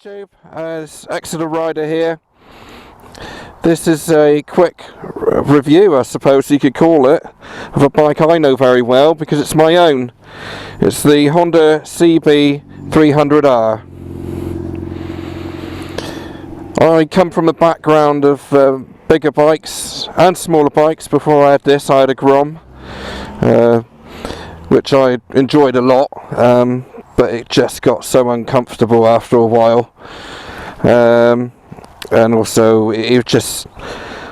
YouTube, it's Excellent Rider here. This is a quick review, I suppose you could call it, of a bike I know very well because it's my own. It's the Honda CB300R. I come from a background of bigger bikes and smaller bikes. Before I had this, I had a Grom, which I enjoyed a lot, but it just got so uncomfortable after a while. And also it just,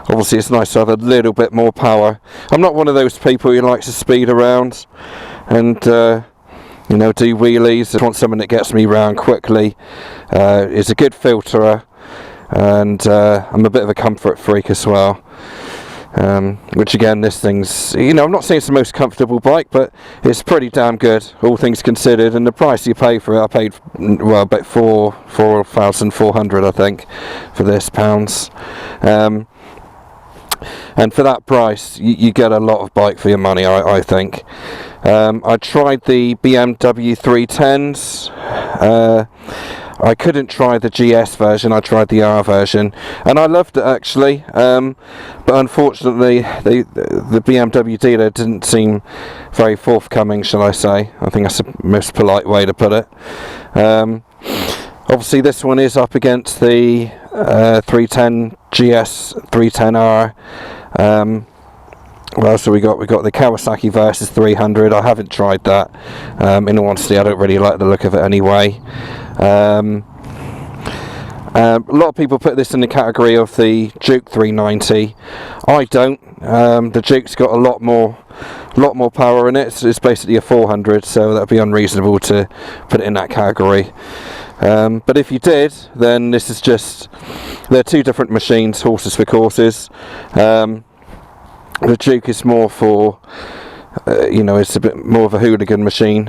obviously it's nice to have a little bit more power. I'm not one of those people who likes to speed around and do wheelies. I want something that gets me round quickly, is a good filterer, and I'm a bit of a comfort freak as well. Which again, this thing's, I'm not saying it's the most comfortable bike, but it's pretty damn good, all things considered. And the price you pay for it, I paid, well, about 4,400, I think, for this pounds. And for that price, you get a lot of bike for your money, I think. I tried the BMW 310s. I couldn't try the GS version, I tried the R version, and I loved it actually, but unfortunately the BMW dealer didn't seem very forthcoming, shall I say. I think that's the most polite way to put it. Obviously this one is up against the 310 GS 310R. What else have we got? We've got the Kawasaki Versys 300. I haven't tried that. In all honesty, I don't really like the look of it anyway. A lot of people put this in the category of the Duke 390. I don't. The Duke's got a lot more power in it. It's basically a 400, so that'd be unreasonable to put it in that category. But if you did, then this is just, they're two different machines, horses for courses. The Duke is more for, it's a bit more of a hooligan machine,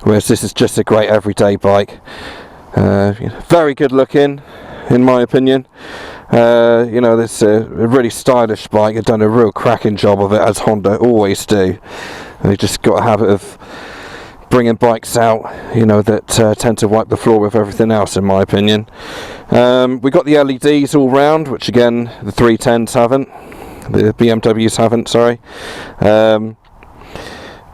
whereas this is just a great everyday bike. Very good looking, in my opinion. It's a really stylish bike. They've done a real cracking job of it, as Honda always do. They just got a habit of bringing bikes out, that tend to wipe the floor with everything else, in my opinion. We got the LEDs all round, which again the 310s haven't. The BMWs haven't, sorry.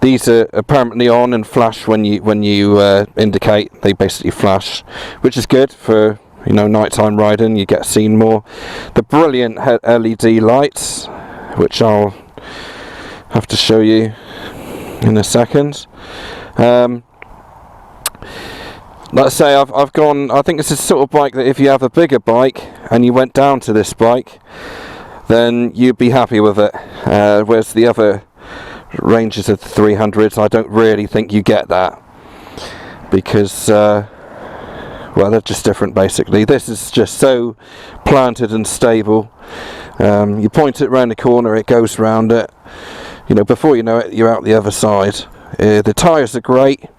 These are permanently on and flash when you indicate. They basically flash, which is good for nighttime riding. You get seen more. The brilliant LED lights, which I'll have to show you in a second. Like I say, I've gone. I think it's a sort of bike that if you have a bigger bike and you went down to this bike, then you'd be happy with it. Whereas the other ranges of the 300s, I don't really think you get that, because they're just different basically. This is just so planted and stable. You point it around the corner, it goes round it. Before you know it, you're out the other side. The tyres are great.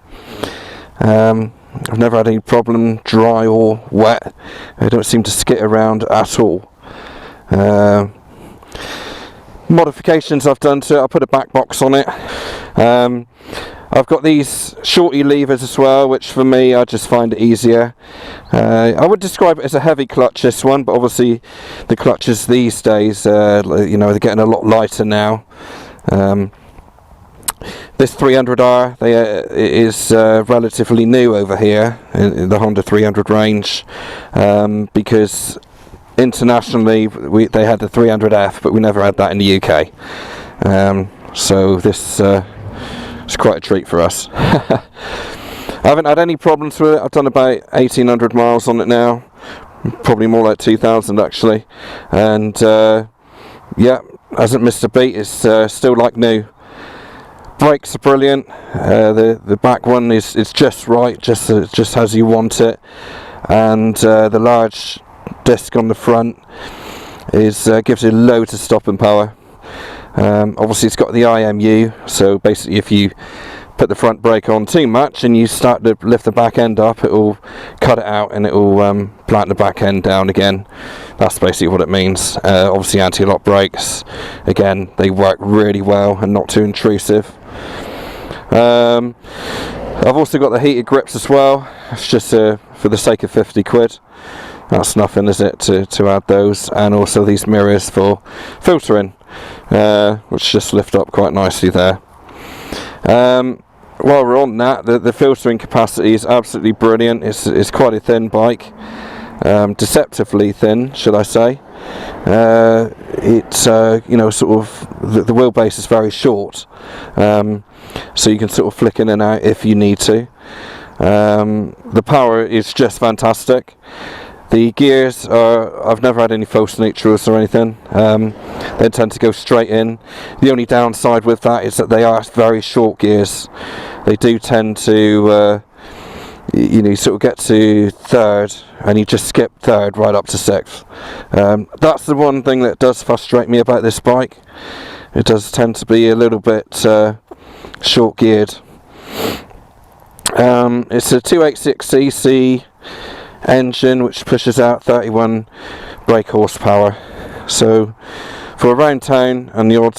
I've never had any problem, dry or wet. They don't seem to skid around at all. Modifications I've done to it, I put a back box on it. I've got these shorty levers as well, which for me, I just find it easier. I would describe it as a heavy clutch, this one, but obviously the clutches these days, they're getting a lot lighter now. This 300R is relatively new over here in the Honda 300 range, because internationally they had the 300F, but we never had that in the UK. So this is quite a treat for us. I haven't had any problems with it. I've done about 1,800 miles on it now, probably more like 2,000 actually, and hasn't missed a beat. It's still like new. Brakes are brilliant. The back one is just right, just as you want it, and the large disc on the front gives you loads of stopping power. Obviously it's got the IMU, so basically if you put the front brake on too much and you start to lift the back end up, it will cut it out and it will plant the back end down again. That's basically what it means. Obviously anti-lock brakes, again, they work really well and not too intrusive. I've also got the heated grips as well. It's just for the sake of 50 quid. That's nothing, is it, to add those. And also these mirrors for filtering, which just lift up quite nicely there. While we're on that, the filtering capacity is absolutely brilliant. It's quite a thin bike, deceptively thin, should I say. It's you know, sort of the wheelbase is very short, so you can sort of flick in and out if you need to. The power is just fantastic. The gears are, I've never had any false neutrals or anything. They tend to go straight in. The only downside with that is that they are very short gears. They do tend to, you know, you sort of get to third and you just skip third right up to sixth. That's the one thing that does frustrate me about this bike. It does tend to be a little bit short geared. It's a 286cc engine which pushes out 31 brake horsepower, so for around town and the odd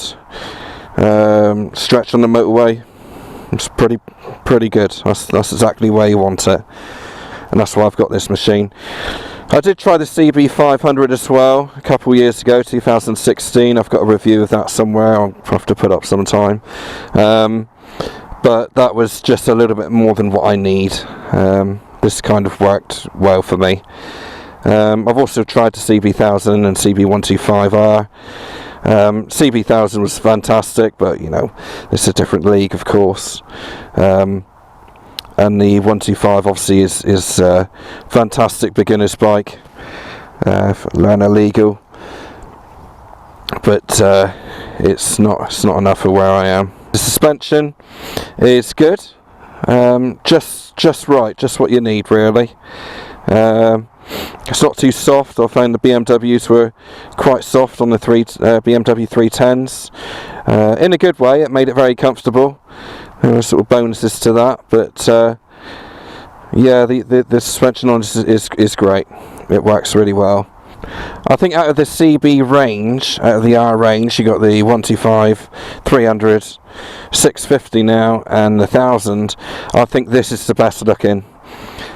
stretch on the motorway, it's pretty good. That's exactly where you want it, and that's why I've got this machine. I did try the CB300R as well a couple of years ago, 2016. I've got a review of that somewhere. I'll have to put up sometime. But that was just a little bit more than what I need. This kind of worked well for me. I've also tried the CB1000 and CB125R. CB1000 was fantastic, but you know, it's a different league, of course. And the 125 obviously is a fantastic beginner's bike, learner legal, but it's not enough for where I am. The suspension is good. Just right, just what you need, really. It's not too soft. I found the BMWs were quite soft on the BMW 310s. In a good way, it made it very comfortable. There were sort of bonuses to that, but yeah, the suspension on this is great. It works really well. I think out of the CB range, out of the R range, you got the 125, 300, 650 now, and the 1000. I think this is the best looking.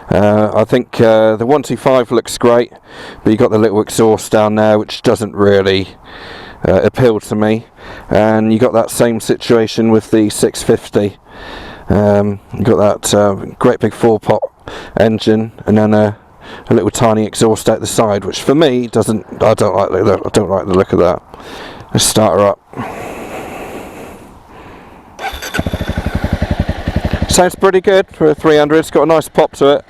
I think the 125 looks great, but you got the little exhaust down there, which doesn't really appeal to me. And you got that same situation with the 650. You got that great big 4-pot engine, and then a little tiny exhaust out the side, which for me doesn't. I don't like the look of that. Let's start her up. Sounds pretty good for a 300. It's got a nice pop to it.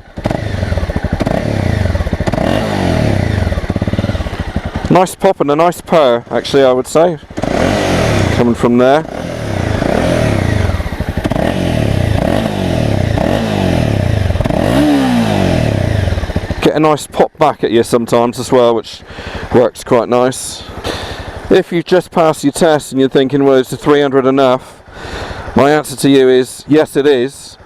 Nice pop and a nice purr, actually, I would say, coming from there. Get a nice pop back at you sometimes as well, which works quite nice. If you've just passed your test and you're thinking, well, is the 300 enough? My answer to you is, yes it is,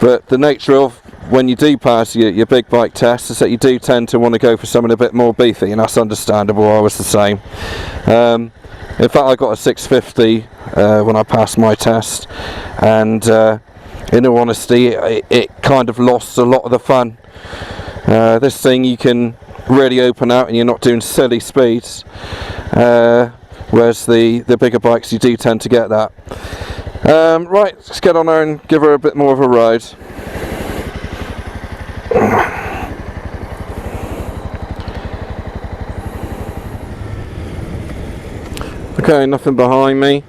but the nature of when you do pass your big bike test is that you do tend to want to go for something a bit more beefy, and that's understandable. I was the same. In fact, I got a 650 when I passed my test, and in all honesty, it kind of lost a lot of the fun. This thing you can really open out and you're not doing silly speeds, whereas the bigger bikes you do tend to get that. Right, let's get on there and give her a bit more of a ride. Okay, nothing behind me.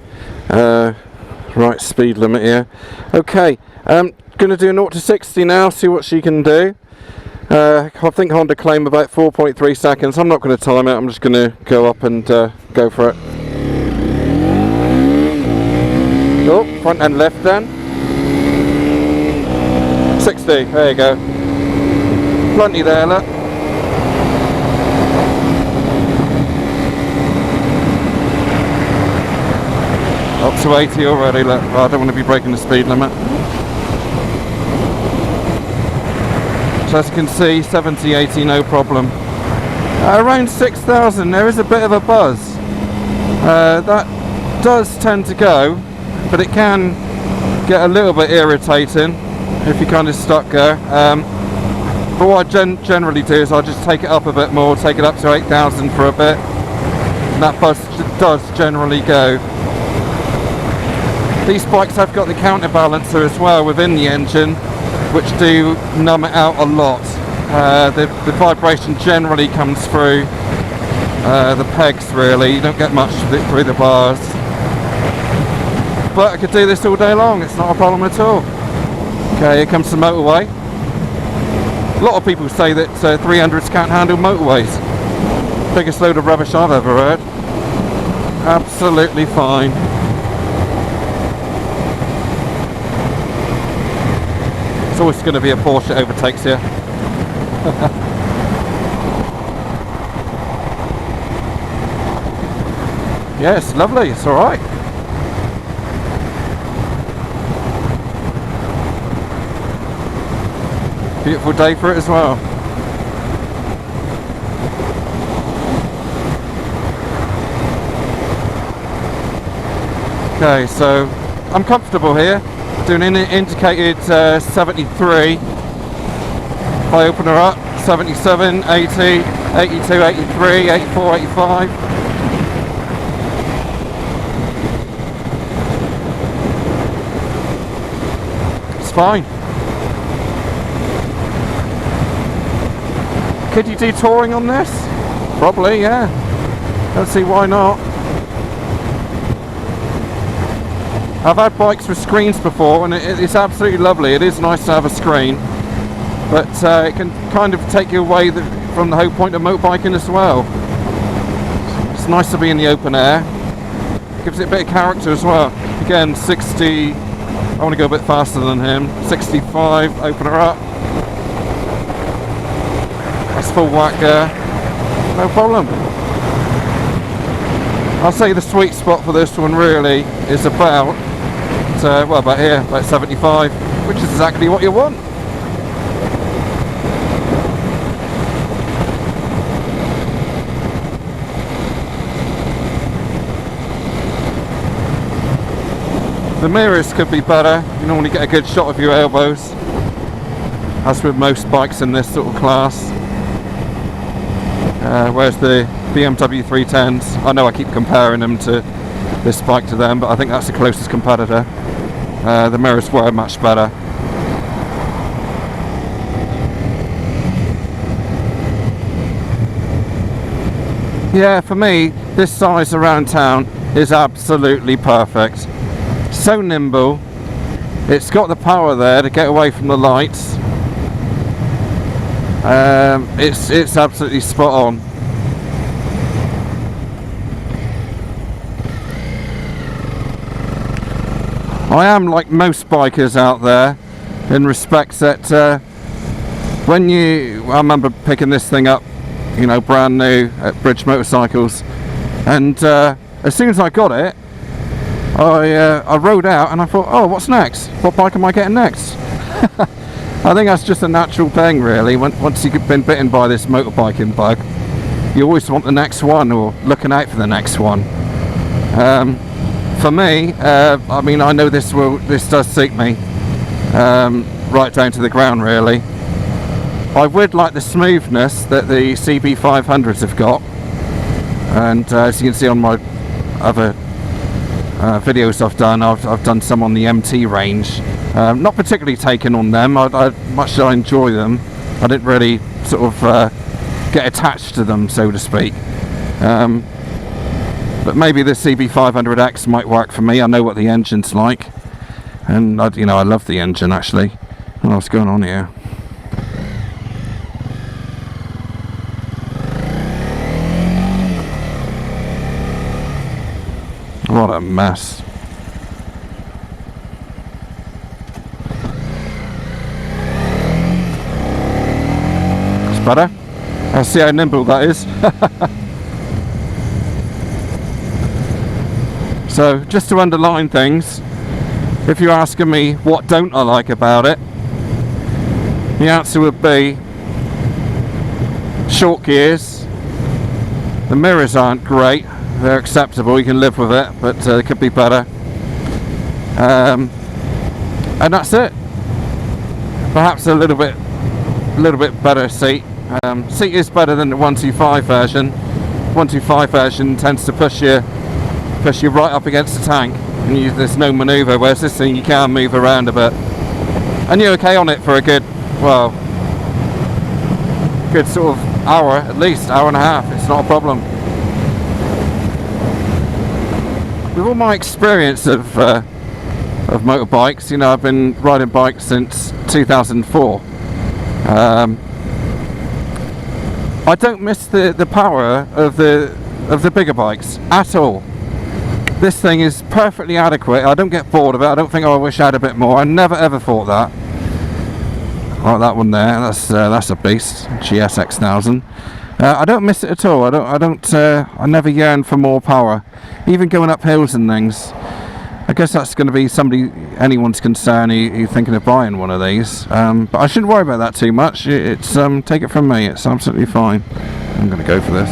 Right, speed limit here. Okay, going to do a 0 to 60 now, see what she can do. I think Honda claim about 4.3 seconds. I'm not going to time it, I'm just going to go up and go for it. Oh, front end left then. 60, there you go. Plenty there, look. Up to 80 already, look. Oh, I don't want to be breaking the speed limit. So as you can see, 70, 80, no problem. Around 6,000, there is a bit of a buzz. That does tend to go, but it can get a little bit irritating. if you're kind of stuck there. But what I generally do is I just take it up a bit more, take it up to 8,000 for a bit, and that does generally go. These bikes have got the counterbalancer as well within the engine, which do numb it out a lot. The vibration generally comes through the pegs really, you don't get much of it through the bars. But I could do this all day long, it's not a problem at all. Okay, here comes the motorway. A lot of people say that 300s can't handle motorways. Biggest load of rubbish I've ever heard. Absolutely fine. It's always going to be a Porsche that overtakes you. Yeah, it's lovely, it's alright. Beautiful day for it as well. Okay, so I'm comfortable here. Doing an indicated 73. If I open her up, 77, 80, 82, 83, 84, 85. It's fine. Could you do touring on this? Probably, yeah. Don't see why not. I've had bikes with screens before and it's absolutely lovely. It is nice to have a screen, but it can kind of take you away from the whole point of motorbiking as well. It's nice to be in the open air. Gives it a bit of character as well. Again, 60, I want to go a bit faster than him. 65, open her up. That's full whack there. No problem. I'll say the sweet spot for this one really is about well, about here, about 75, which is exactly what you want. The mirrors could be better. You normally get a good shot of your elbows, as with most bikes in this sort of class. Whereas the BMW 310s, I know I keep comparing them to this bike to them, but I think that's the closest competitor. The mirrors were much better. Yeah, for me, this size around town is absolutely perfect. So nimble. It's got the power there to get away from the lights. It's absolutely spot on. I am like most bikers out there in respects that I remember picking this thing up, you know, brand new at Bridge Motorcycles, and as soon as I got it, I rode out and I thought, oh, what's next? What bike am I getting next? I think that's just a natural thing really. Once you've been bitten by this motorbiking bug, you always want the next one or looking out for the next one. For me, I mean, I know this does suit me right down to the ground really. I would like the smoothness that the CB300s have got, and as you can see on my other videos I've done some on the MT range. Not particularly taken on them. Much as I enjoy them, I didn't really sort of get attached to them, so to speak. But maybe the CB300X might work for me. I know what the engine's like, and I love the engine actually. What's going on here? What a mess. It's better. I'll see how nimble that is. So, just to underline things, if you're asking me what don't I like about it, the answer would be short gears. The mirrors aren't great. They're acceptable, you can live with it, but it could be better. And that's it. perhaps a little bit better seat. Seat is better than the 125 version. 125 version tends to push you right up against the tank, and there's no manoeuvre, whereas this thing you can move around a bit. And you're okay on it for a good sort of hour, at least hour and a half. It's not a problem. With all my experience of motorbikes, you know, I've been riding bikes since 2004. I don't miss the power of the bigger bikes at all. This thing is perfectly adequate. I don't get bored of it. I don't think, oh, I wish I had a bit more. I never ever thought that. Like that one there. That's a beast. GSX 1000. I don't miss it at all. I never yearn for more power, even going up hills and things. I guess that's going to be anyone's concern who's thinking of buying one of these. But I shouldn't worry about that too much. It's take it from me, it's absolutely fine. I'm going to go for this.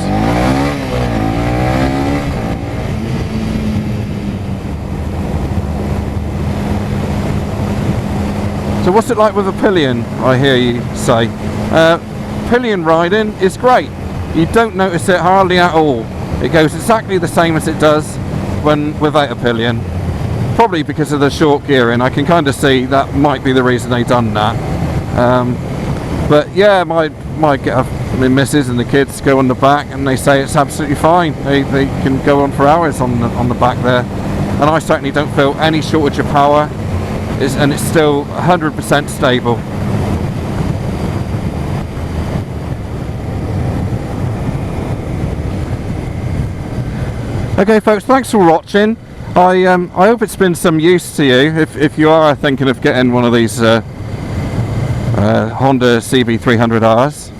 So what's it like with a pillion, I hear you say? Pillion riding is great. You don't notice it hardly at all. It goes exactly the same as it does when without a pillion. Probably because of the short gearing. I can kind of see that might be the reason they done that. But yeah, my missus and the kids go on the back and they say it's absolutely fine. They can go on for hours on the back there, and I certainly don't feel any shortage of power. And it's still 100% stable. Okay folks, thanks for watching. I hope it's been some use to you if you are thinking of getting one of these Honda CB300Rs.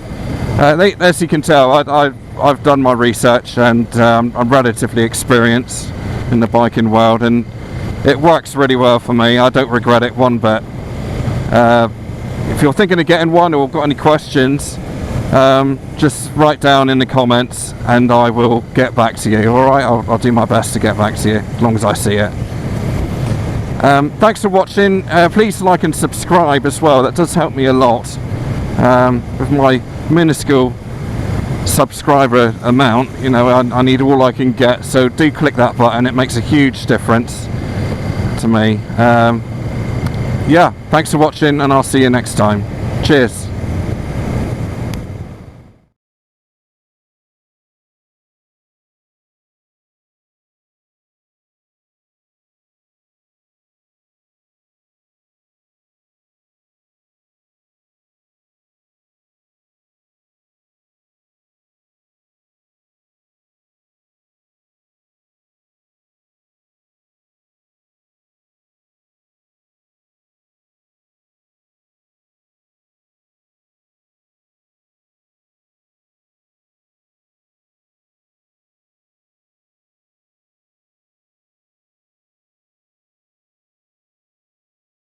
As you can tell, I've done my research, and I'm relatively experienced in the biking world, and it works really well for me. I don't regret it one bit. If you're thinking of getting one or got any questions, just write down in the comments and I will get back to you. Alright, I'll do my best to get back to you as long as I see it. Thanks for watching. Please like and subscribe as well. That does help me a lot with my minuscule subscriber amount. You know, I need all I can get, so do click that button. It makes a huge difference to me. Yeah, thanks for watching, and I'll see you next time. Cheers.